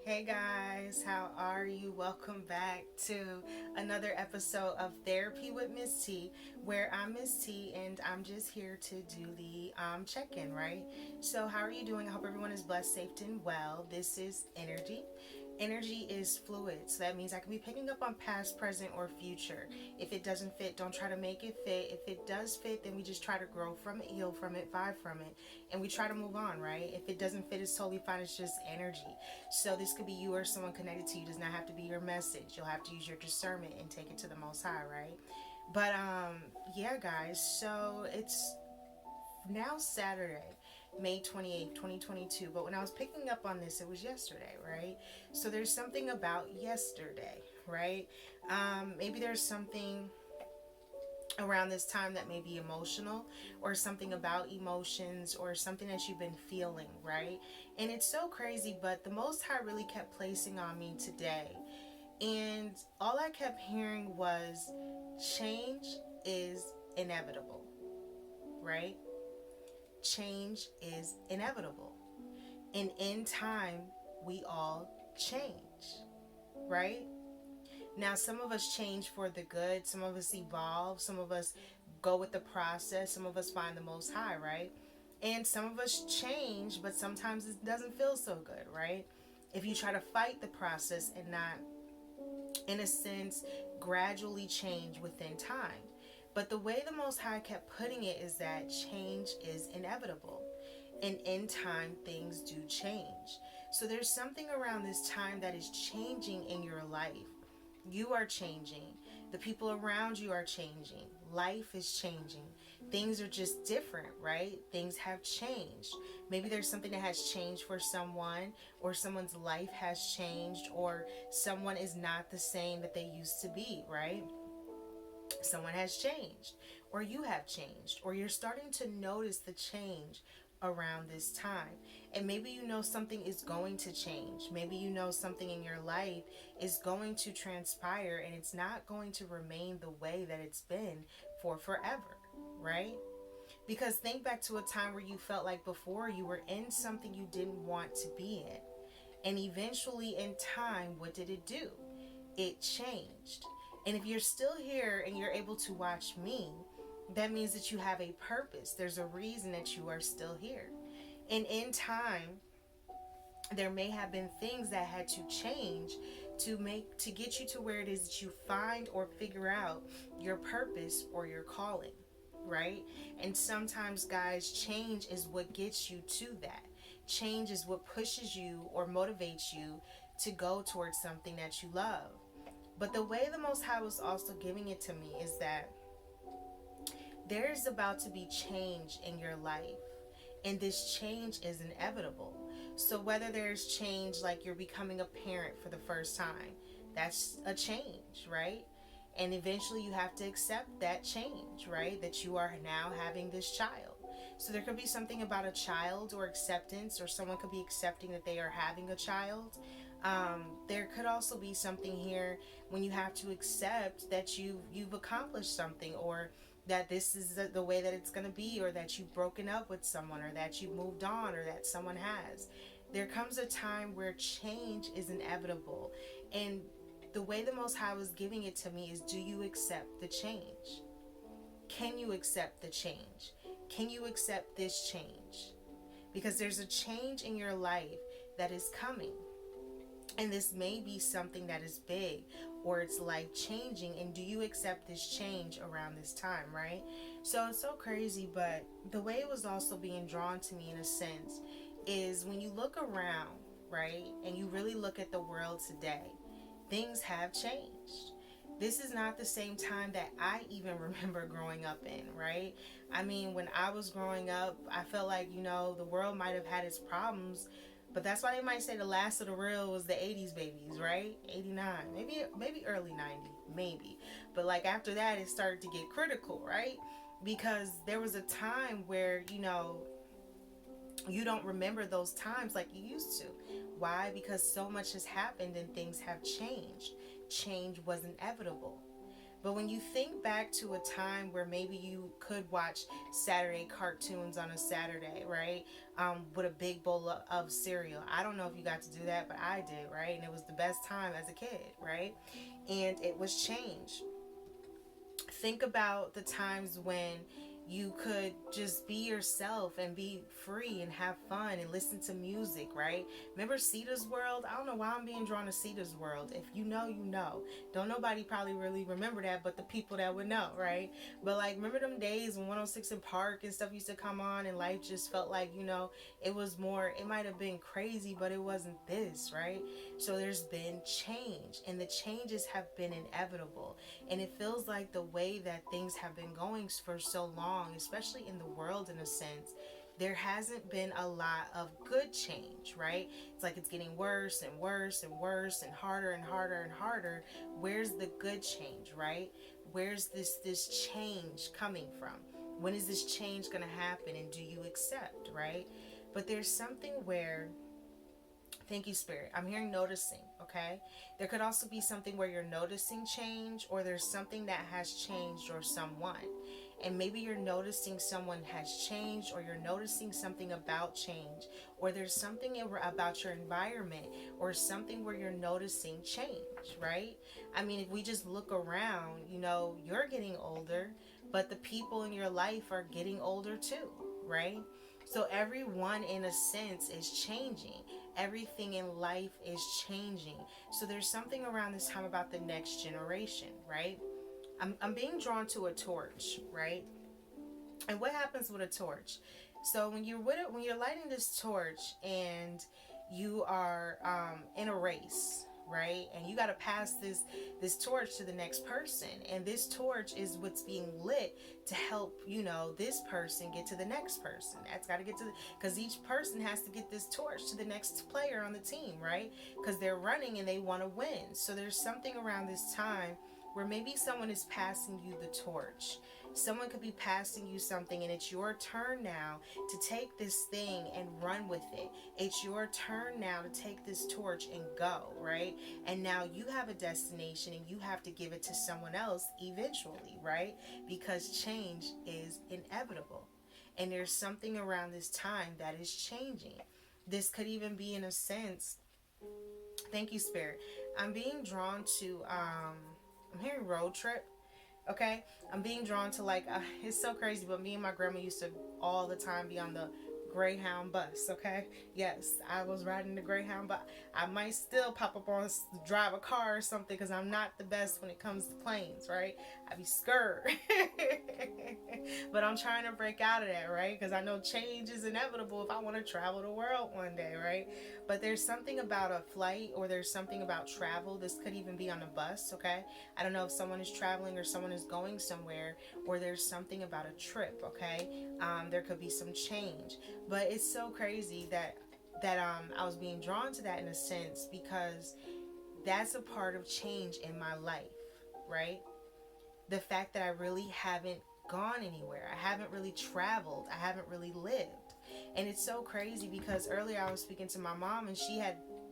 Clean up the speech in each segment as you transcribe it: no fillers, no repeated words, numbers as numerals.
Hey guys, how are you? Welcome back to another episode of Therapy with Miss T, where I'm Miss T and I'm just here to do the check in, right? So, how are you doing? I hope everyone is blessed, safe, and well. This is energy. Energy is fluid, so that means I can be picking up on past, present, or future. If it doesn't fit, don't try to make it fit. If it does fit, then we just try to grow from it, heal from it, vibe from it, and we try to move on, right? If it doesn't fit, it's totally fine. It's just energy. So this could be you or someone connected to you. It does not have to be your message. You'll have to use your discernment and take it to the Most High, right? But yeah, guys. So it's now Saturday, May 28th, 2022. But when I was picking up on this, it was yesterday, right? So there's something about yesterday, right? Maybe there's something around this time that may be emotional or something about emotions or something that you've been feeling, right? And it's so crazy, but the Most High really kept placing on me today. And all I kept hearing was change is inevitable, right? Change is inevitable. And in time, we all change, right? Now, some of us change for the good, some of us evolve, some of us go with the process, some of us find the Most High, right? And some of us change, but sometimes it doesn't feel so good, right? If you try to fight the process and not, in a sense, gradually change within time. But the way the Most High kept putting it is that change is inevitable. And in time, things do change. So there's something around this time that is changing in your life. You are changing. The people around you are changing. Life is changing. Things are just different, right? Things have changed. Maybe there's something that has changed for someone, or someone's life has changed, or someone is not the same that they used to be, right? Someone has changed, or you have changed, or you're starting to notice the change around this time. And maybe you know something is going to change. Maybe you know something in your life is going to transpire and it's not going to remain the way that it's been for forever, right? Because think back to a time where you felt like before you were in something you didn't want to be in. And eventually, in time, what did it do? It changed. And if you're still here and you're able to watch me, that means that you have a purpose. There's a reason that you are still here. And in time, there may have been things that had to change to get you to where it is that you find or figure out your purpose or your calling, right? And sometimes, guys, change is what gets you to that. Change is what pushes you or motivates you to go towards something that you love. But the way the Most High was also giving it to me is that there is about to be change in your life, and this change is inevitable. So, whether there's change like you're becoming a parent for the first time, that's a change, right? And eventually you have to accept that change, right? That you are now having this child. So, there could be something about a child or acceptance, or someone could be accepting that they are having a child. There could also be something here when you have to accept that you've accomplished something, or that this is the way that it's going to be, or that you've broken up with someone, or that you've moved on, or that someone has. There comes a time where change is inevitable. And the way the Most High was giving it to me is, do you accept the change? Can you accept the change? Can you accept this change? Because there's a change in your life that is coming. And this may be something that is big, or it's life changing. And do you accept this change around this time, right? So it's so crazy, but the way it was also being drawn to me in a sense is when you look around, right, and you really look at the world today, things have changed. This is not the same time that I even remember growing up in, right? I mean, when I was growing up, I felt like, the world might have had its problems, but that's why they might say the last of the real was the 80s babies, right? 89, maybe early 90, maybe. But like after that, it started to get critical, right? Because there was a time where, you don't remember those times like you used to. Why? Because so much has happened and things have changed. Change was inevitable. But when you think back to a time where maybe you could watch Saturday cartoons on a Saturday, right? With a big bowl of cereal. I don't know if you got to do that, but I did, right? And it was the best time as a kid, right? And it was change. Think about the times when you could just be yourself and be free and have fun and listen to music, right? Remember Cedar's World? I don't know why I'm being drawn to Cedar's World. If you know, you know. Don't nobody probably really remember that, but the people that would know, right? But like, remember them days when 106 in Park and stuff used to come on and life just felt like, it was more, it might have been crazy, but it wasn't this, right? So there's been change, and the changes have been inevitable. And it feels like the way that things have been going for so long, especially in the world in a sense, there hasn't been a lot of good change, right? It's like it's getting worse and worse and worse and harder and harder and harder. Where's the good change, right? Where's this change coming from? When is this change going to happen, and do you accept, right? But there's something where, thank you, Spirit, I'm hearing noticing, okay? There could also be something where you're noticing change, or there's something that has changed, or someone. And maybe you're noticing someone has changed, or you're noticing something about change, or there's something about your environment, or something where you're noticing change, right? I mean, if we just look around, you're getting older, but the people in your life are getting older too, right? So everyone in a sense is changing. Everything in life is changing. So there's something around this time about the next generation, right? I'm being drawn to a torch, right? And what happens with a torch? So when you're lighting this torch and you are in a race, right? And you got to pass this torch to the next person, and this torch is what's being lit to help this person get to the next person. That's got to get to because each person has to get this torch to the next player on the team, right? Because they're running and they want to win. So there's something around this time where maybe someone is passing you the torch. Someone could be passing you something, and it's your turn now to take this thing and run with it. It's your turn now to take this torch and go, right? And now you have a destination, and you have to give it to someone else eventually, right? Because change is inevitable. And there's something around this time that is changing. This could even be, in a sense, thank you, Spirit. I'm being drawn to, I'm hearing road trip. Okay, I'm being drawn to it's so crazy, but me and my grandma used to all the time be on the Greyhound bus. Okay, yes, I was riding the Greyhound, but I might still pop up on drive a car or something, because I'm not the best when it comes to planes, right? I be scared. But I'm trying to break out of that, right? Because I know change is inevitable if I want to travel the world one day, right? But there's something about a flight, or there's something about travel. This could even be on a bus, okay? I don't know if someone is traveling or someone is going somewhere, or there's something about a trip, okay? There could be some change. But it's so crazy that I was being drawn to that in a sense, because that's a part of change in my life, right? The fact that I really haven't gone anywhere. I haven't really traveled. I haven't really lived. And it's so crazy because earlier I was speaking to my mom, and she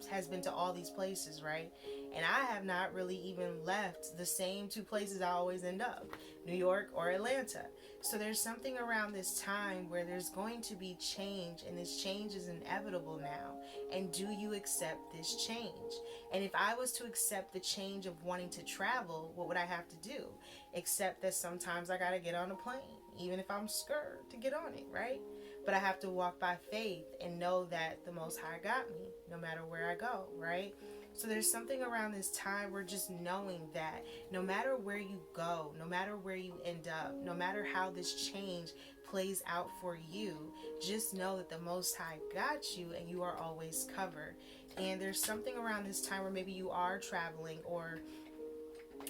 has been to all these places, right? And I have not really even left the same two places I always end up, New York or Atlanta. So there's something around this time where there's going to be change, and this change is inevitable now. And do you accept this change? And if I was to accept the change of wanting to travel, what would I have to do? Except that sometimes I gotta get on a plane, even if I'm scared to get on it, right? But I have to walk by faith and know that the Most High got me no matter where I go, right? So there's something around this time where just knowing that no matter where you go, no matter where you end up, no matter how this change plays out for you, just know that the Most High got you, and you are always covered. And there's something around this time where maybe you are traveling, or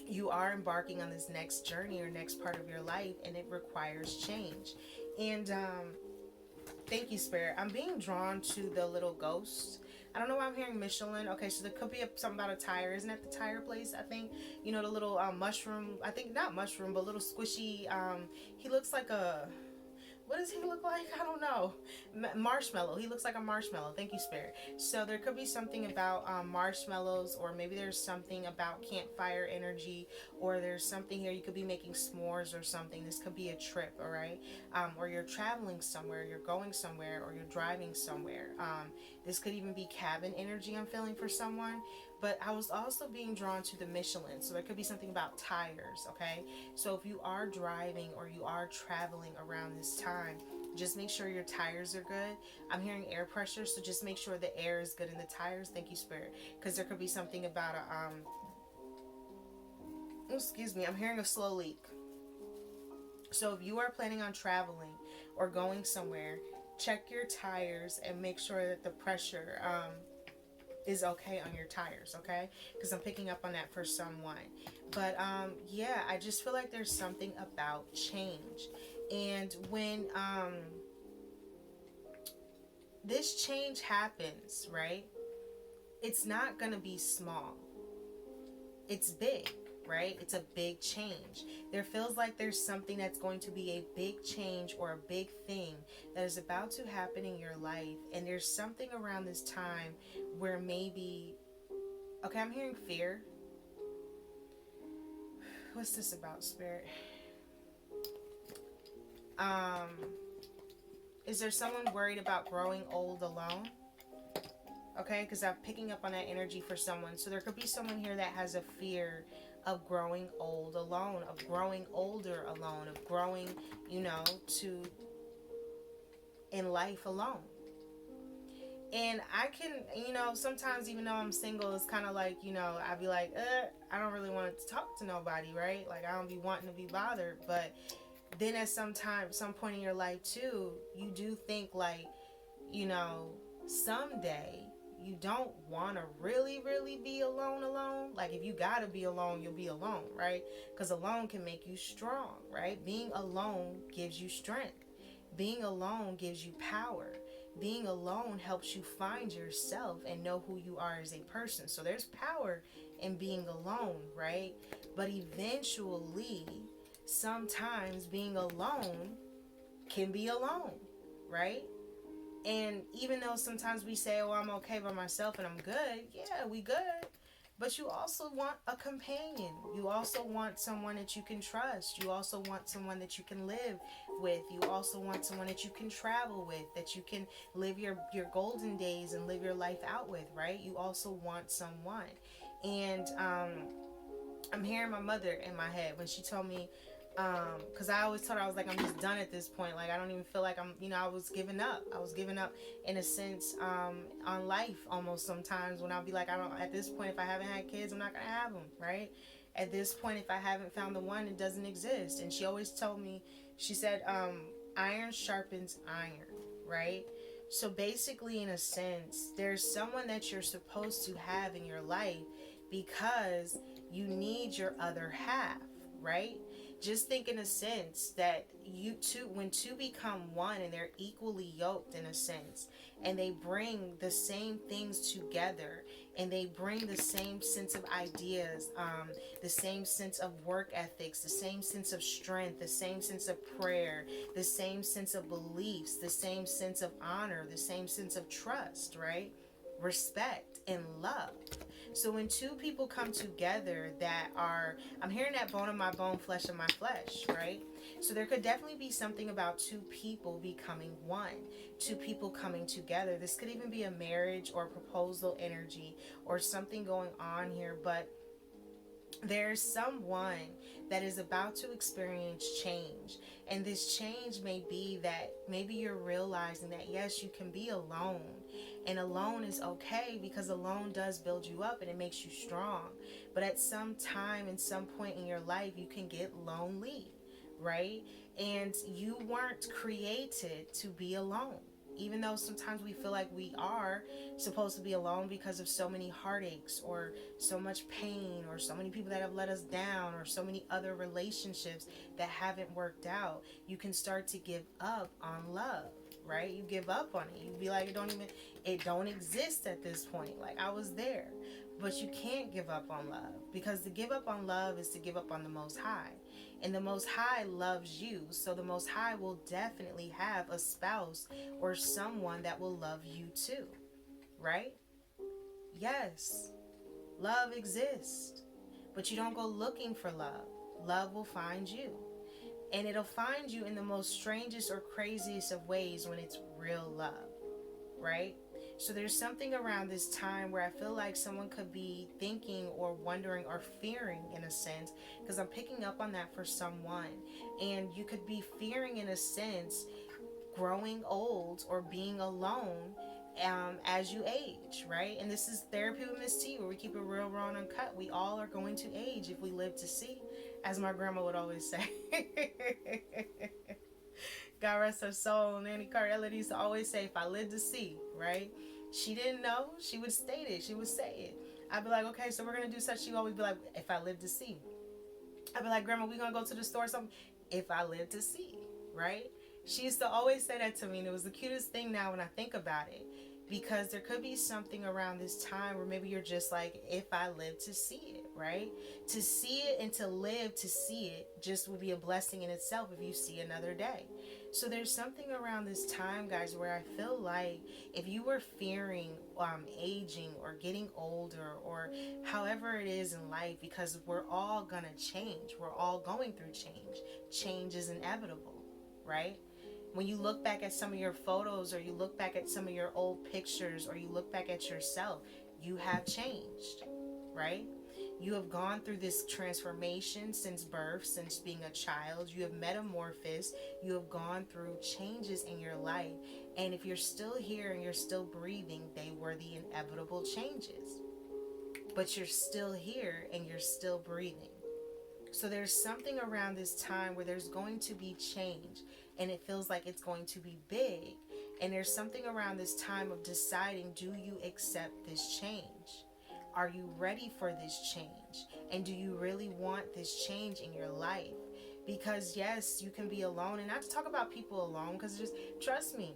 you are embarking on this next journey or next part of your life, and it requires change. And thank you, Spirit. I'm being drawn to the little ghost. I don't know why I'm hearing Michelin. Okay, so there could be something about a tire. Isn't that the tire place? I think, the little mushroom. I think not mushroom, but little squishy. He looks like what does he look like? I don't know. Marshmallow. He looks like a marshmallow. Thank you, Spirit. So there could be something about marshmallows, or maybe there's something about campfire energy, or there's something here. You could be making s'mores or something. This could be a trip, all right? Or you're traveling somewhere, you're going somewhere, or you're driving somewhere. This could even be cabin energy I'm feeling for someone. But I was also being drawn to the Michelin. So there could be something about tires, okay? So if you are driving or you are traveling around this time, just make sure your tires are good. I'm hearing air pressure, so just make sure the air is good in the tires. Thank you, Spirit. Because there could be something about excuse me, I'm hearing a slow leak. So if you are planning on traveling or going somewhere, check your tires and make sure that the pressure is okay on your tires, okay? Because I'm picking up on that for someone. But yeah, I just feel like there's something about change. And when this change happens, right? It's not going to be small. It's big, right? It's a big change. There feels like there's something that's going to be a big change or a big thing that is about to happen in your life. And there's something around this time where maybe, okay, I'm hearing fear. What's this about, Spirit? Is there someone worried about growing old alone? Okay, because I'm picking up on that energy for someone. So there could be someone here that has a fear of growing old alone, of growing older alone, of growing, to in life alone. And I can, sometimes even though I'm single, it's kind of like, I'd be like, I don't really want to talk to nobody, right? Like, I don't be wanting to be bothered. But then at some point in your life too, you do think like, someday you don't want to really, really be alone. Like, if you gotta be alone, you'll be alone, right? Because alone can make you strong, right? Being alone gives you strength. Being alone gives you power. Being alone helps you find yourself and know who you are as a person. So there's power in being alone, right? But eventually, sometimes being alone can be alone, right? And even though sometimes we say, oh, I'm okay by myself and I'm good, yeah, we good. But you also want a companion. You also want someone that you can trust. You also want someone that you can live with. You also want someone that you can travel with, that you can live your golden days and live your life out with, right? You also want someone. And I'm hearing my mother in my head when she told me, because I always told her, I was like, I'm just done at this point. Like, I don't even feel like I'm, I was giving up. I was giving up in a sense on life almost sometimes, when I'll be like, at this point, if I haven't had kids, I'm not going to have them, right? At this point, if I haven't found the one, it doesn't exist. And she always told me, she said, iron sharpens iron, right? So basically, in a sense, there's someone that you're supposed to have in your life because you need your other half, right? Just think in a sense that when two become one and they're equally yoked in a sense, and they bring the same things together, and they bring the same sense of ideas, the same sense of work ethics, the same sense of strength, the same sense of prayer, the same sense of beliefs, the same sense of honor, the same sense of trust, right? Respect and love. So when two people come together that are, I'm hearing that bone of my bone, flesh of my flesh, right? So there could definitely be something about two people becoming one, two people coming together. This could even be a marriage or proposal energy or something going on here, but there's someone that is about to experience change. And this change may be that maybe you're realizing that, yes, you can be alone. And alone is okay, because alone does build you up and it makes you strong. But at some time and some point in your life, you can get lonely, right? And you weren't created to be alone. Even though sometimes we feel like we are supposed to be alone because of so many heartaches or so much pain or so many people that have let us down or so many other relationships that haven't worked out, you can start to give up on love. right? You give up on it. You be like, it don't exist at this point. Like, I was there. But you can't give up on love, because to give up on love is to give up on the Most High. And the Most High loves you. So the Most High will definitely have a spouse or someone that will love you too, right? Yes, love exists. But you don't go looking for love. Love will find you. And it'll find you in the most strangest or craziest of ways when it's real love, right? So there's something around this time where I feel like someone could be thinking or wondering or fearing, in a sense, because I'm picking up on that for someone. And you could be fearing, in a sense, growing old or being alone as you age, right? And this is Therapy with Miss T, where we keep it real, raw, and uncut. We all are going to age if we live to see, as my grandma would always say. God rest her soul. Nanny Carella used to always say, if I live to see, right? She didn't know. She would state it. She would say it. I'd be like, okay, so we're going to do such. She would always be like, if I live to see. I'd be like, Grandma, we going to go to the store or something? If I live to see, right? She used to always say that to me, and it was the cutest thing now when I think about it, because there could be something around this time where maybe you're just like, if I live to see it, right? To see it and to live to see it just would be a blessing in itself if you see another day. So there's something around this time, guys, where I feel like if you were fearing aging or getting older or however it is in life, because we're all going to change. We're all going through change. Change is inevitable, right? When you look back at some of your photos, or you look back at some of your old pictures, or you look back at yourself, you have changed, right? You have gone through this transformation since birth, since being a child. You have metamorphosed. You have gone through changes in your life. And if you're still here and you're still breathing, they were the inevitable changes. But you're still here and you're still breathing. So there's something around this time where there's going to be change, and it feels like it's going to be big. And there's something around this time of deciding, do you accept this change? Are you ready for this change? And do you really want this change in your life? Because yes, you can be alone, and not to talk about people alone, because just trust me,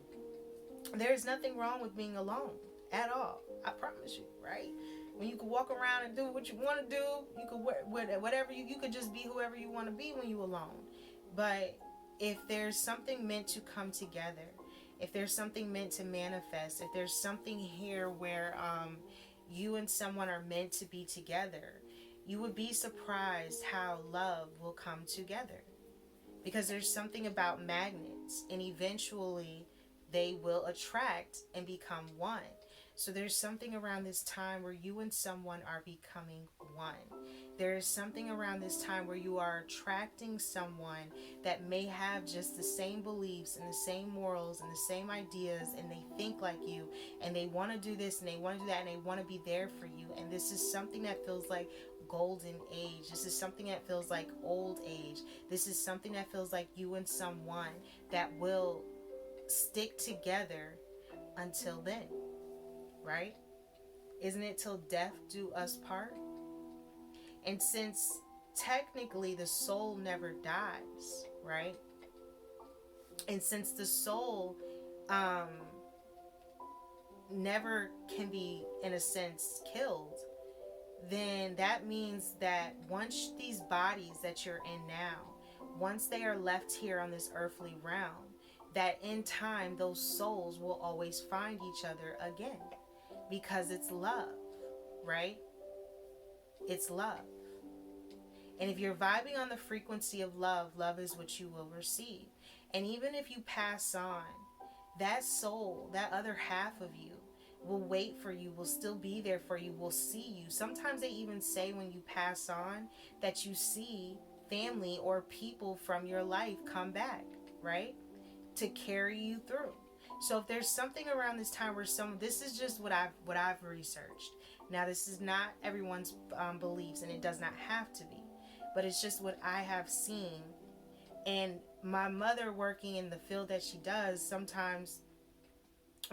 there's nothing wrong with being alone at all. I promise you, right? When you can walk around and do what you want to do, you could wear whatever you could just be whoever you want to be when you're alone. But if there's something meant to come together, if there's something meant to manifest, if there's something here where you and someone are meant to be together, you would be surprised how love will come together. Because there's something about magnets, and eventually they will attract and become one. So there's something around this time where you and someone are becoming one. There is something around this time where you are attracting someone that may have just the same beliefs and the same morals and the same ideas, and they think like you, and they want to do this and they want to do that, and they want to be there for you. And this is something that feels like golden age. This is something that feels like old age. This is something that feels like you and someone that will stick together until then. Right? Isn't it till death do us part? And since technically the soul never dies, right? And since the soul never can be, in a sense, killed, then that means that once these bodies that you're in now, once they are left here on this earthly realm, that in time those souls will always find each other again. Because it's love, right? It's love. And if you're vibing on the frequency of love, love is what you will receive. And even if you pass on, that soul, that other half of you, will wait for you, will still be there for you, will see you. Sometimes they even say when you pass on that you see family or people from your life come back, right? To carry you through. So if there's something around this time where this is just what I've researched. Now, this is not everyone's beliefs, and it does not have to be, but it's just what I have seen. And my mother, working in the field that she does, sometimes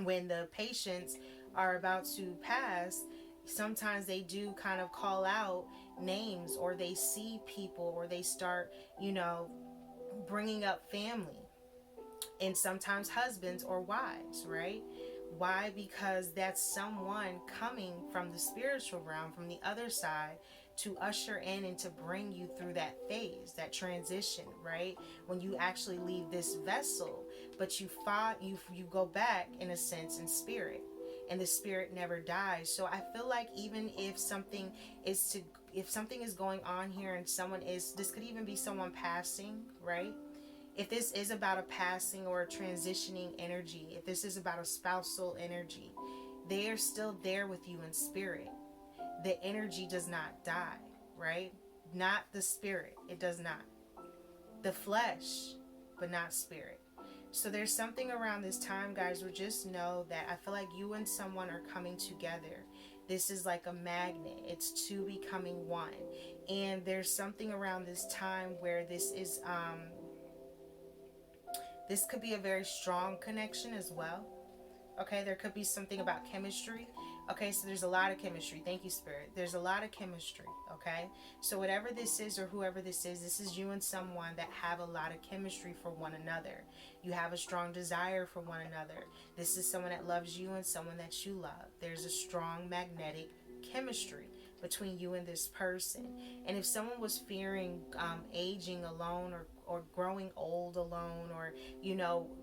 when the patients are about to pass, sometimes they do kind of call out names, or they see people, or they start, bringing up family. And sometimes husbands or wives, right? Why? Because that's someone coming from the spiritual realm, from the other side, to usher in and to bring you through that phase, that transition, right? When you actually leave this vessel, but you go back in a sense in spirit, and the spirit never dies. So I feel like even is to if something is going on here and this could even be someone passing, right? If this is about a passing or a transitioning energy, if this is about a spousal energy, they are still there with you in spirit. The energy does not die, right? Not the spirit, it does not. The flesh, but not spirit. So there's something around this time, guys, where just know that I feel like you and someone are coming together. This is like a magnet. It's two becoming one. And there's something around this time where this could be a very strong connection as well. Okay, there could be something about chemistry. Okay, so there's a lot of chemistry. Thank you, Spirit. There's a lot of chemistry. Okay, so whatever this is or whoever this is you and someone that have a lot of chemistry for one another. You have a strong desire for one another. This is someone that loves you and someone that you love. There's a strong magnetic chemistry between you and this person. And if someone was fearing aging alone or growing old alone, or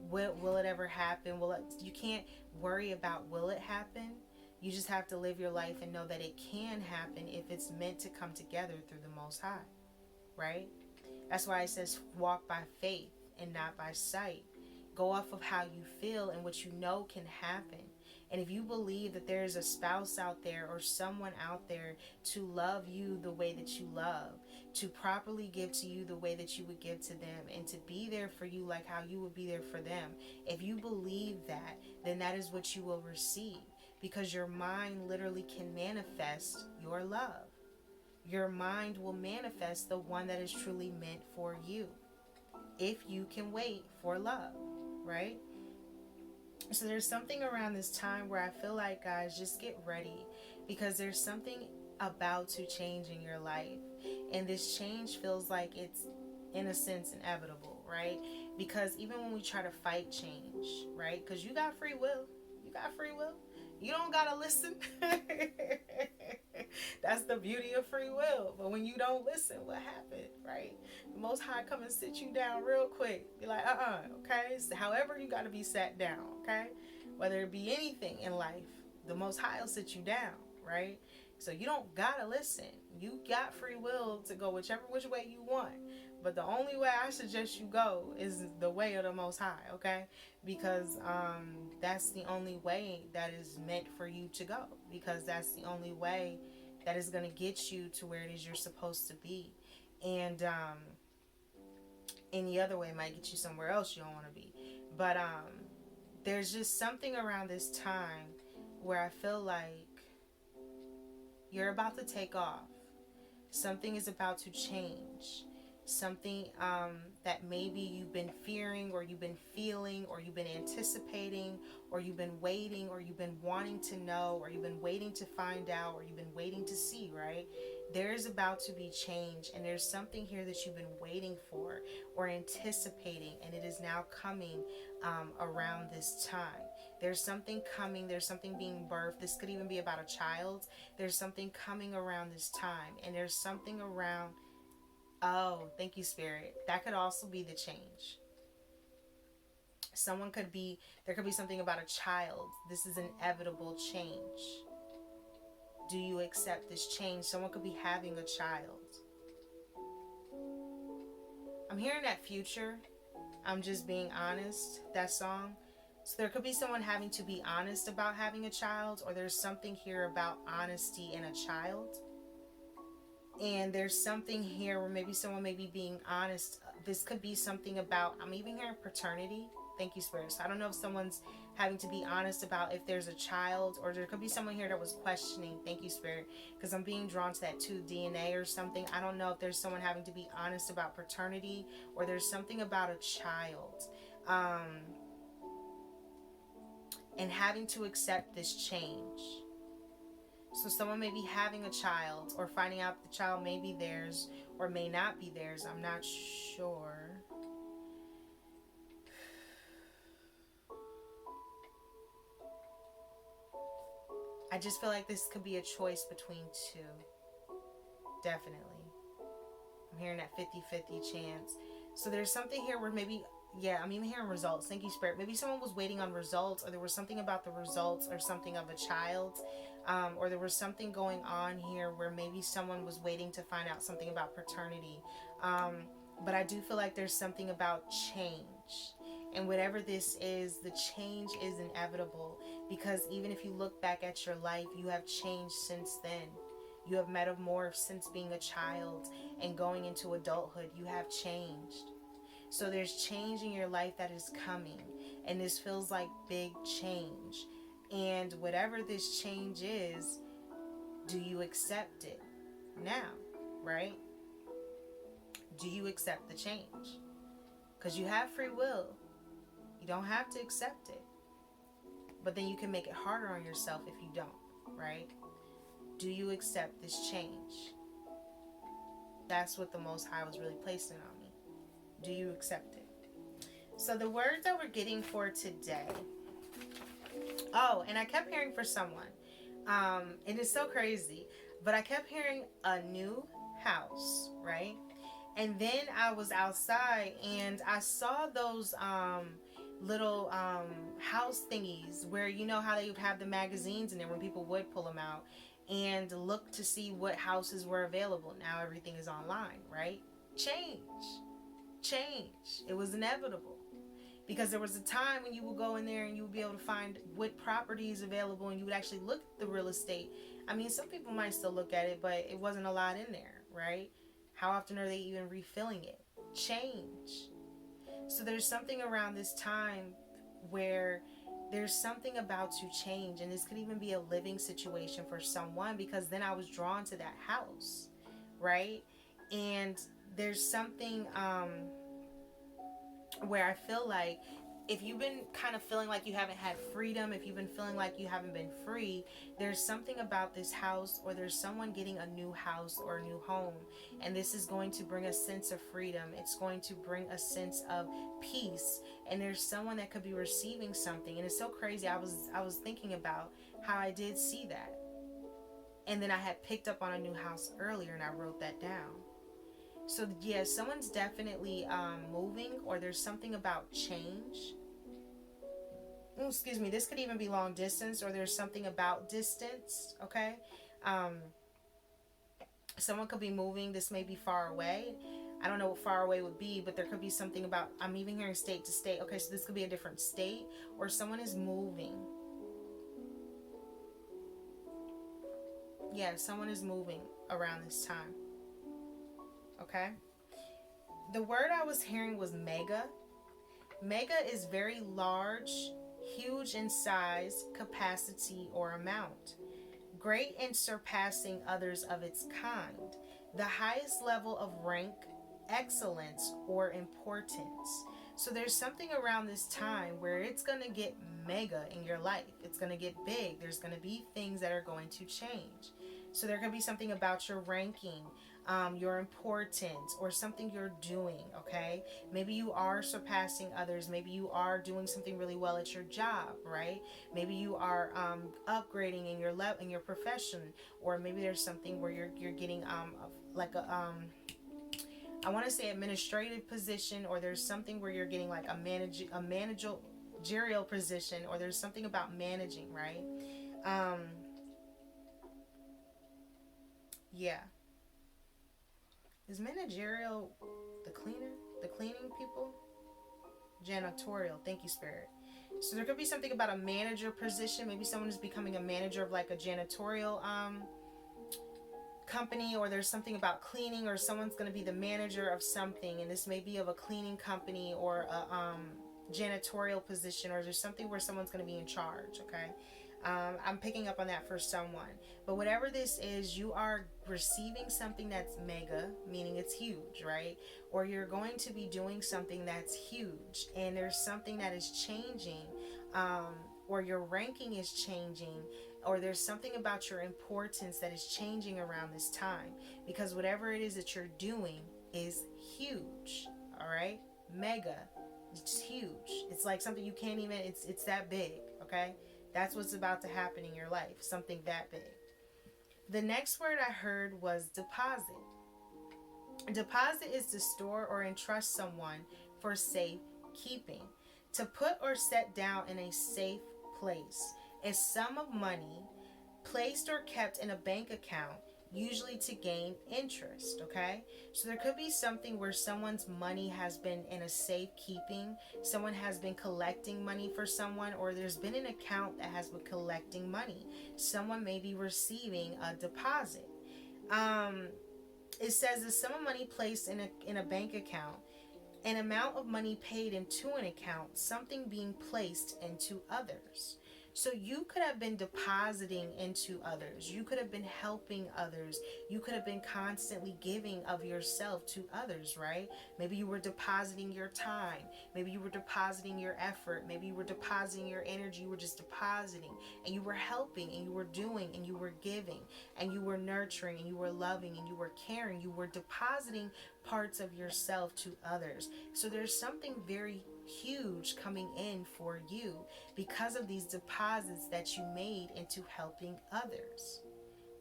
will it ever happen, you can't worry about will it happen. You just have to live your life and know that it can happen if it's meant to come together through the Most High, right? That's why it says walk by faith and not by sight. Go off of how you feel and what you know can happen. And if you believe that there is a spouse out there or someone out there to love you the way that you love, to properly give to you the way that you would give to them, and to be there for you like how you would be there for them, if you believe that, then that is what you will receive, because your mind literally can manifest your love. Your mind will manifest the one that is truly meant for you if you can wait for love, right? So there's something around this time where I feel like, guys, just get ready, because there's something about to change in your life. And this change feels like it's, in a sense, inevitable, right? Because even when we try to fight change, right? Because you got free will. You got free will. You don't got to listen. That's the beauty of free will. But when you don't listen, what happened, right? The Most High come and sit you down real quick. Be like, okay? So however you got to be sat down, okay? Whether it be anything in life, the Most High will sit you down, right? So you don't got to listen. You got free will to go which way you want. But the only way I suggest you go is the way of the Most High, okay? Because that's the only way that is meant for you to go. Because that's the only way that is going to get you to where it is you're supposed to be. And any other way might get you somewhere else you don't want to be. But there's just something around this time where I feel like you're about to take off. Something is about to change. Something that maybe you've been fearing, or you've been feeling, or you've been anticipating, or you've been waiting, or you've been wanting to know, or you've been waiting to find out, or you've been waiting to see, right? There's about to be change, and there's something here that you've been waiting for or anticipating, and it is now coming around this time. There's something coming. There's something being birthed. This could even be about a child. There's something coming around this time, and there's something around. Oh, thank you, Spirit. That could also be the change. There could be something about a child. This is inevitable change. Do you accept this change? Someone could be having a child. I'm hearing that future. I'm just being honest. That song. So there could be someone having to be honest about having a child, or there's something here about honesty in a child. And there's something here where maybe someone may be being honest. This could be something about, I'm even hearing paternity. Thank you, Spirit. So I don't know if someone's having to be honest about if there's a child, or there could be someone here that was questioning. Thank you, Spirit. Because I'm being drawn to that too, DNA or something. I don't know if there's someone having to be honest about paternity, or there's something about a child. And having to accept this change. So someone may be having a child, or finding out the child may be theirs or may not be theirs. I'm not sure. just feel like this could be a choice between two. Definitely. I'm hearing that 50-50 chance. So there's something here where maybe, yeah, I'm even hearing results. Thank you, Spirit. Maybe someone was waiting on results, or there was something about the results, or something of a child, or there was something going on here where maybe someone was waiting to find out something about paternity. But I do feel like there's something about change. And whatever this is, the change is inevitable, because even if you look back at your life, you have changed since then. You have metamorphed since being a child and going into adulthood. You have changed. So there's change in your life that is coming. And this feels like big change. And whatever this change is, do you accept it now? Right? Do you accept the change? Because you have free will. You don't have to accept it. But then you can make it harder on yourself if you don't. Right? Do you accept this change? That's what the Most High was really placing on me. Do you accept it? So the words that we're getting for today. Oh, and I kept hearing for someone. And it's so crazy. But I kept hearing a new house, right? And then I was outside and I saw those little house thingies where, you know how they would have the magazines in there when people would pull them out and look to see what houses were available. Now everything is online, right? Change. It was inevitable, because there was a time when you would go in there and you would be able to find what property is available, and you would actually look at the real estate. I mean, some people might still look at it, but it wasn't a lot in there, right? How often are they even refilling it? Change. So there's something around this time where there's something about to change, and this could even be a living situation for someone, because then I was drawn to that house, right? And there's something where I feel like if you've been kind of feeling like you haven't had freedom, if you've been feeling like you haven't been free, there's something about this house, or there's someone getting a new house or a new home, and this is going to bring a sense of freedom. It's going to bring a sense of peace, and there's someone that could be receiving something. And it's so crazy. I was thinking about how I did see that, and then I had picked up on a new house earlier, and I wrote that down. So yeah, someone's definitely moving, or there's something about change. Excuse me, this could even be long distance, or there's something about distance, okay? Someone could be moving. This may be far away. I don't know what far away would be, but there could be something about, I'm even hearing state to state. Okay, so this could be a different state, or someone is moving. Yeah, someone is moving around this time. Okay? The word I was hearing was mega. Mega is very large, huge in size, capacity, or amount. Great in surpassing others of its kind. The highest level of rank, excellence, or importance. So there's something around this time where it's going to get mega in your life. It's going to get big. There's going to be things that are going to change. So there could be something about your ranking, your importance, or something you're doing, okay? Maybe you are surpassing others. Maybe you are doing something really well at your job, right? Maybe you are upgrading in your profession, or maybe there's something where you're getting like a I want to say administrative position, or there's something where you're getting like a managerial position, or there's something about managing, right? Yeah. Is managerial the cleaner? The cleaning people? Janitorial. Thank you, Spirit. So there could be something about a manager position. Maybe someone is becoming a manager of like a janitorial company, or there's something about cleaning, or someone's going to be the manager of something, and this may be of a cleaning company or a janitorial position, or there's something where someone's going to be in charge, okay? I'm picking up on that for someone. But whatever this is, you are receiving something that's mega, meaning it's huge, right? Or you're going to be doing something that's huge, and there's something that is changing, or your ranking is changing, or there's something about your importance that is changing around this time, because whatever it is that you're doing is huge. All right, mega, it's huge. It's like something you can't even, it's that big. Okay, That's what's about to happen in your life, something that big. The next word I heard was deposit. Deposit is to store or entrust someone for safe keeping. To put or set down in a safe place. A sum of money placed or kept in a bank account, usually to gain interest. Okay, so there could be something where someone's money has been in a safe keeping, someone has been collecting money for someone, or there's been an account that has been collecting money. Someone may be receiving a deposit. It says a sum of money placed in a bank account, an amount of money paid into an account, something being placed into others. So you could have been depositing into others. You could have been helping others. You could have been constantly giving of yourself to others, right? Maybe you were depositing your time. Maybe you were depositing your effort. Maybe you were depositing your energy. You were just depositing, and you were helping, and you were doing, and you were giving, and you were nurturing, and you were loving, and you were caring. You were depositing parts of yourself to others. So there's something very huge coming in for you because of these deposits that you made into helping others.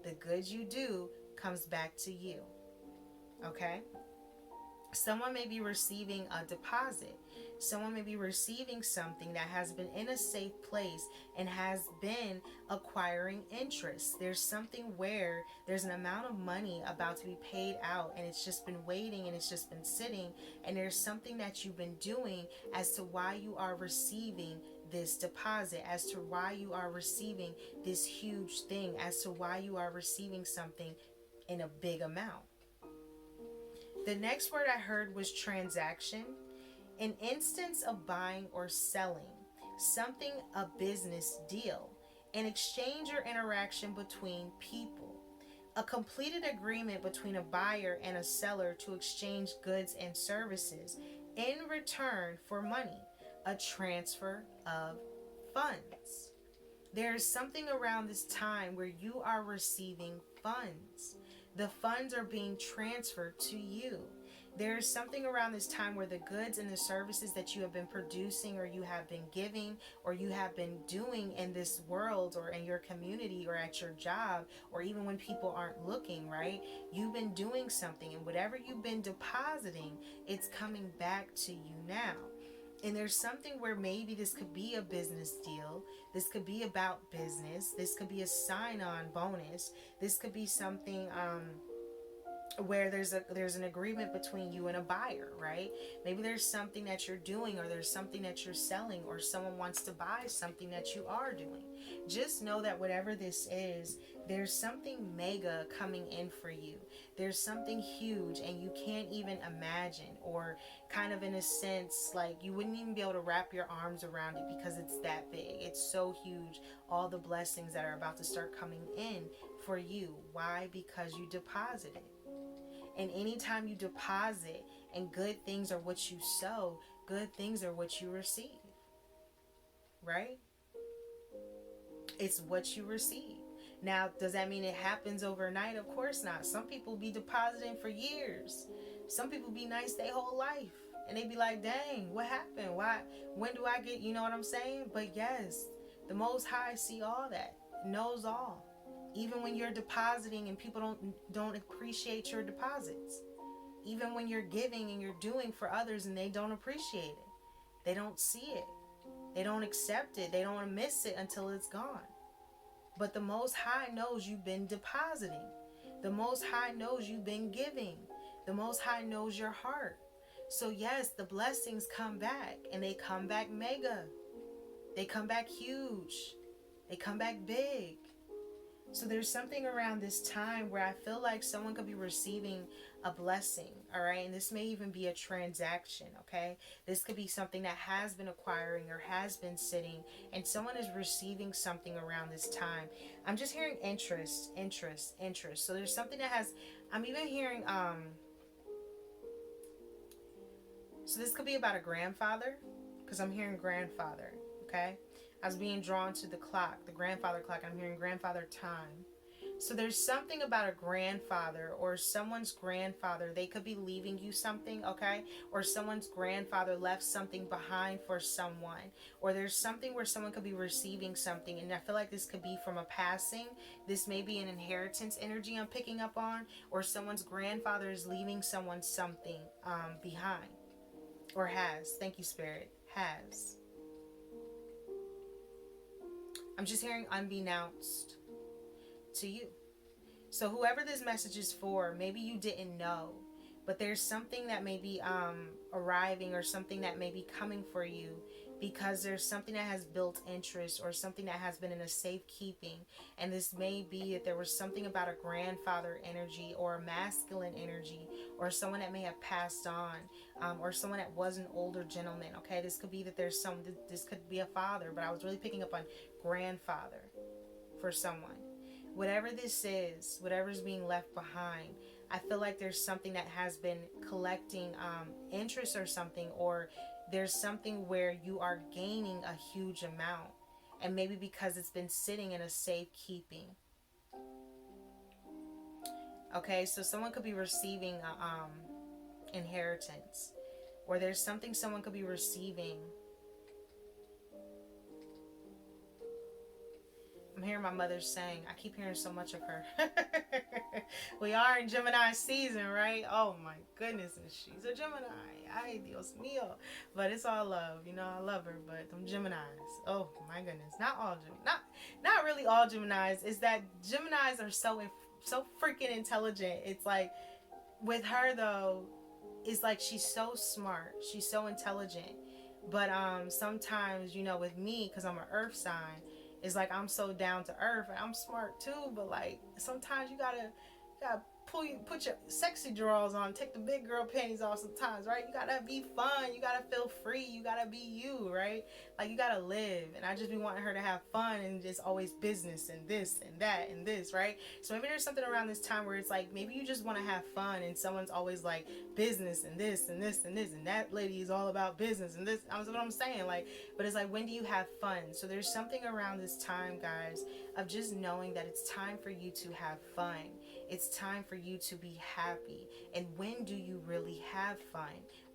The good you do comes back to you. Okay? Someone may be receiving a deposit. Someone may be receiving something that has been in a safe place and has been acquiring interest. There's something where there's an amount of money about to be paid out, and it's just been waiting, and it's just been sitting, and there's something that you've been doing as to why you are receiving this deposit, as to why you are receiving this huge thing, as to why you are receiving something in a big amount. The next word I heard was transaction. An instance of buying or selling something, a business deal, an exchange or interaction between people, a completed agreement between a buyer and a seller to exchange goods and services in return for money, a transfer of funds. There is something around this time where you are receiving funds. The funds are being transferred to you. There is something around this time where the goods and the services that you have been producing, or you have been giving, or you have been doing in this world, or in your community, or at your job, or even when people aren't looking, right? You've been doing something, and whatever you've been depositing, it's coming back to you now. And there's something where maybe this could be a business deal. This could be about business. This could be a sign-on bonus. This could be something where there's an agreement between you and a buyer, right? Maybe there's something that you're doing, or there's something that you're selling, or someone wants to buy something that you are doing. Just know that whatever this is, there's something mega coming in for you. There's something huge, and you can't even imagine, or kind of in a sense, like you wouldn't even be able to wrap your arms around it because it's that big. It's so huge. All the blessings that are about to start coming in for you. Why? Because you deposited. And anytime you deposit, and good things are what you sow, good things are what you receive. Right? It's what you receive. Now, does that mean it happens overnight? Of course not. Some people be depositing for years. Some people be nice their whole life. And they be like, dang, what happened? Why? When do I get, you know what I'm saying? But yes, the Most High see all that, knows all. Even when you're depositing and people don't appreciate your deposits. Even when you're giving and you're doing for others and they don't appreciate it. They don't see it. They don't accept it. They don't miss it until it's gone. But the Most High knows you've been depositing. The Most High knows you've been giving. The Most High knows your heart. So yes, the blessings come back, and they come back mega. They come back huge. They come back big. So there's something around this time where I feel like someone could be receiving a blessing, all right? And this may even be a transaction, okay? This could be something that has been acquiring or has been sitting, and someone is receiving something around this time. I'm just hearing interest. So there's something that has, I'm even hearing, so this could be about a grandfather, because I'm hearing grandfather, okay? I was being drawn to the clock, the grandfather clock. I'm hearing grandfather time. So there's something about a grandfather or someone's grandfather. They could be leaving you something, okay? Or someone's grandfather left something behind for someone. Or there's something where someone could be receiving something. And I feel like this could be from a passing. This may be an inheritance energy I'm picking up on. Or someone's grandfather is leaving someone something behind. Or has. Thank you, Spirit. Has. I'm just hearing unbeknownst to you. So whoever this message is for, maybe you didn't know, but there's something that may be arriving or something that may be coming for you because there's something that has built interest or something that has been in a safekeeping. And this may be that there was something about a grandfather energy or a masculine energy or someone that may have passed on or someone that was an older gentleman. Okay, this could be that this could be a father, but I was really picking up on grandfather for someone. Whatever this is, whatever's being left behind, I feel like there's something that has been collecting interest or something, or there's something where you are gaining a huge amount, and maybe because it's been sitting in a safekeeping. Okay, so someone could be receiving inheritance, or there's something someone could be receiving. I'm hearing my mother saying, I keep hearing so much of her. We are in Gemini season, right? Oh my goodness, and she's a Gemini. Ay, Dios mío. But it's all love, you know. I love her, but them Geminis. Oh my goodness, not all not really all Geminis. Is that Geminis are so freaking intelligent. It's like with her though, it's like she's so smart, she's so intelligent. But sometimes, you know, with me, because I'm an earth sign, it's like I'm so down to earth and I'm smart too, but like sometimes you gotta put your sexy drawers on, take the big girl panties off sometimes, right? You gotta be fun, you gotta feel free, you gotta be you, right? Like you gotta live. And I just be wanting her to have fun and just always business and this and that and this, right? So maybe there's something around this time where it's like maybe you just want to have fun and someone's always like business and this and this and this and that lady is all about business and this. That's what I'm saying. Like, but it's like, when do you have fun? So there's something around this time, guys, of just knowing that it's time for you to have fun. It's time for you to be happy. And when do you really have fun?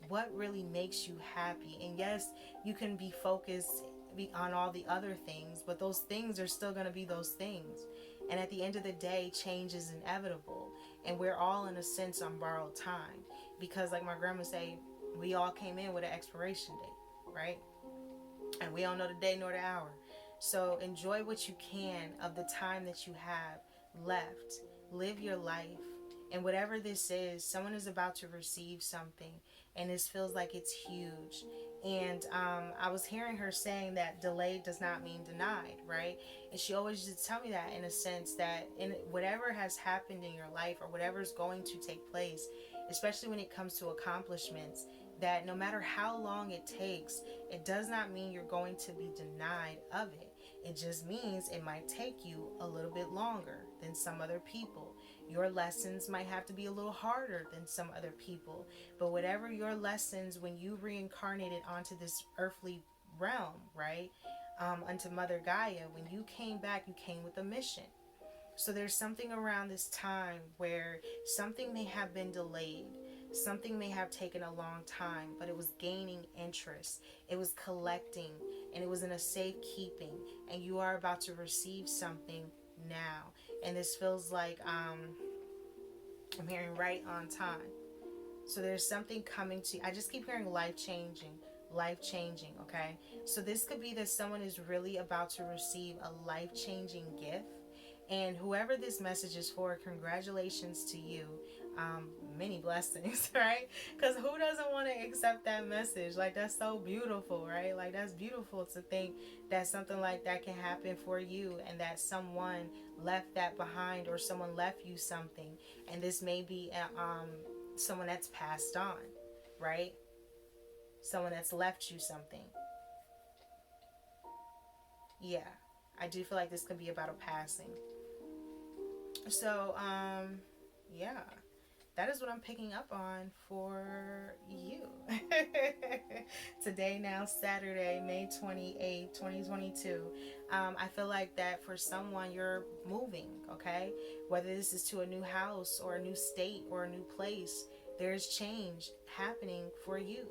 What really makes you happy? And yes, you can be focused on all the other things, but those things are still going to be those things. And at the end of the day, change is inevitable. And we're all, in a sense, on borrowed time. Because like my grandma say, we all came in with an expiration date, right? And we don't know the day nor the hour. So enjoy what you can of the time that you have left. Live your life. And whatever this is, someone is about to receive something. And this feels like it's huge. And I was hearing her saying that delayed does not mean denied, right? And she always just tell me that, in a sense that in whatever has happened in your life or whatever is going to take place, especially when it comes to accomplishments, that no matter how long it takes, it does not mean you're going to be denied of it. It just means it might take you a little bit longer than some other people. Your lessons might have to be a little harder than some other people. But whatever your lessons, when you reincarnated onto this earthly realm, right, unto Mother Gaia, when you came back, you came with a mission. So there's something around this time where something may have been delayed. Something may have taken a long time, but it was gaining interest. It was collecting, and it was in a safekeeping. And you are about to receive something now. And this feels like I'm hearing right on time. So there's something coming to you. I just keep hearing life changing, okay? So this could be that someone is really about to receive a life changing gift. And whoever this message is for, congratulations to you. Many blessings, right? Because who doesn't want to accept that message? Like, that's so beautiful, right? Like, that's beautiful to think that something like that can happen for you, and that someone left that behind, or someone left you something. And this may be someone that's passed on, right? Someone that's left you something. Yeah, I do feel like this could be about a passing. So, yeah. that is what I'm picking up on for you. Today, now, Saturday, May 28th, 2022. I feel like that for someone, you're moving, okay? Whether this is to a new house or a new state or a new place, there's change happening for you.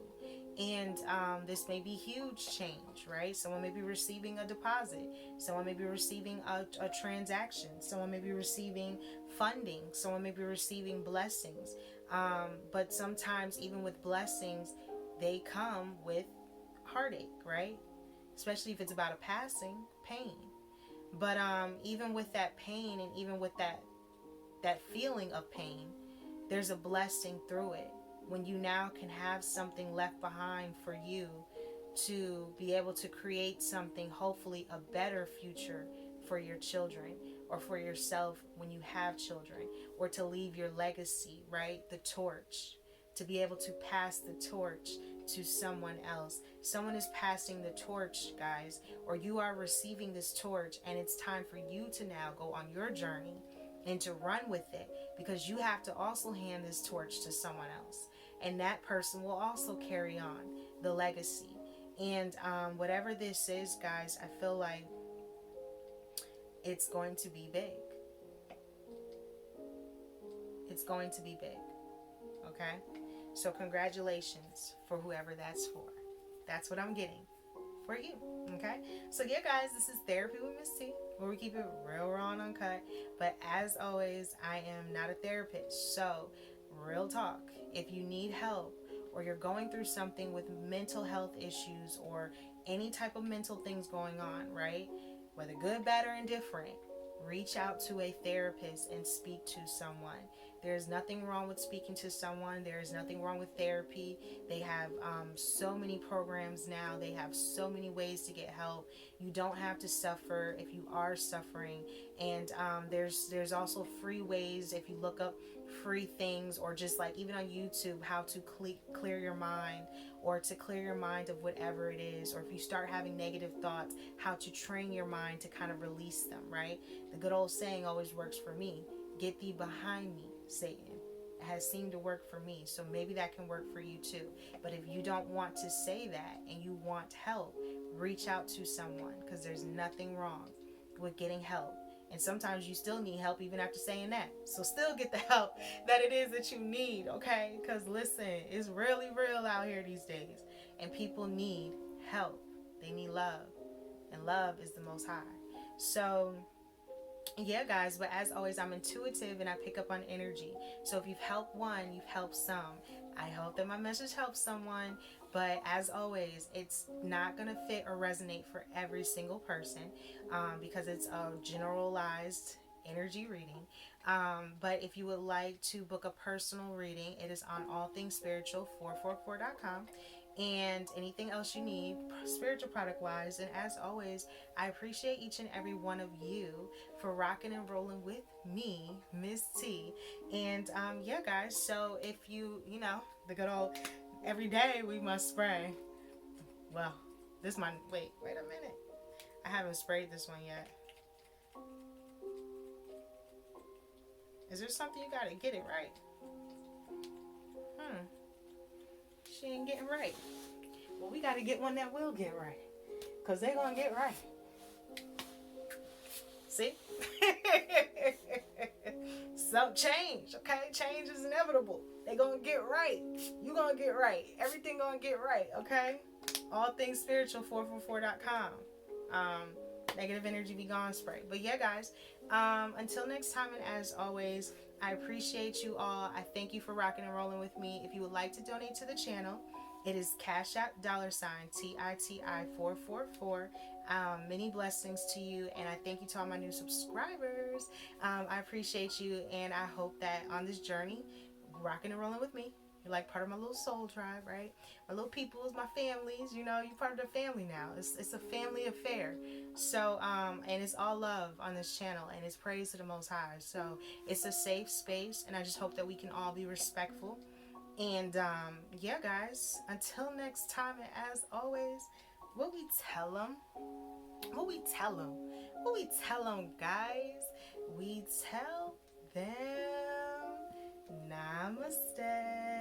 And this may be huge change, right? Someone may be receiving a deposit. Someone may be receiving a transaction. Someone may be receiving funding. Someone may be receiving blessings. But sometimes, even with blessings, they come with heartache, right? Especially if it's about a passing, pain. But even with that pain and even with that feeling of pain, there's a blessing through it when you now can have something left behind for you to be able to create something, hopefully a better future for your children or for yourself when you have children, or to leave your legacy, right? The torch, to be able to pass the torch to someone else. Someone is passing the torch, guys, or you are receiving this torch, and it's time for you to now go on your journey and to run with it, because you have to also hand this torch to someone else, and that person will also carry on the legacy. And whatever this is, guys, I feel like it's going to be big. It's going to be big. Okay? So congratulations for whoever that's for. That's what I'm getting for you. Okay? So yeah, guys, this is Therapy with Miss T, where we keep it real raw and uncut. But as always, I am not a therapist. So real talk, if you need help or you're going through something with mental health issues or any type of mental things going on, right? Whether good, bad, or indifferent, reach out to a therapist and speak to someone. There's nothing wrong with speaking to someone. There is nothing wrong with therapy. They have so many programs now. They have so many ways to get help. You don't have to suffer if you are suffering. And there's also free ways if you look up free things, or just like even on YouTube, how to clear your mind, or to clear your mind of whatever it is, or if you start having negative thoughts, how to train your mind to kind of release them, right? The good old saying always works for me: get thee behind me, Satan. It has seemed to work for me, so maybe that can work for you too. But if you don't want to say that and you want help, reach out to someone, because there's nothing wrong with getting help. And sometimes you still need help even after saying that. So still get the help that it is that you need, okay? Because listen, it's really real out here these days. And people need help. They need love. And love is the most high. So yeah, guys, but as always, I'm intuitive and I pick up on energy. So if you've helped one, you've helped some. I hope that my message helps someone. But as always, it's not going to fit or resonate for every single person, because it's a generalized energy reading. But if you would like to book a personal reading, it is on allthingsspiritual444.com. And anything else you need spiritual product wise. And as always, I appreciate each and every one of you for rocking and rolling with me, Miss T. And yeah, guys, so if you know, the good old every day we must spray. Well, this might wait a minute, I haven't sprayed this one yet. Is there something you gotta get it right? She ain't getting right. Well, we got to get one that will get right, because they're going to get right. See? So change, okay? Change is inevitable. They're going to get right. You're going to get right. Everything going to get right, okay? Allthingsspiritual444.com. Negative energy be gone spray. But yeah, guys, until next time, and as always, I appreciate you all. I thank you for rocking and rolling with me. If you would like to donate to the channel, it is Cash App $TITI444. Many blessings to you, and I thank you to all my new subscribers. I appreciate you, and I hope that on this journey, rocking and rolling with me, you're like part of my little soul tribe, right? My little peoples, my families, you know, you're part of the family now. It's a family affair. So, and it's all love on this channel, and it's praise to the Most High. So it's a safe space, and I just hope that we can all be respectful. And yeah, guys, until next time, and as always, what we tell them, guys, we tell them, namaste. Namaste.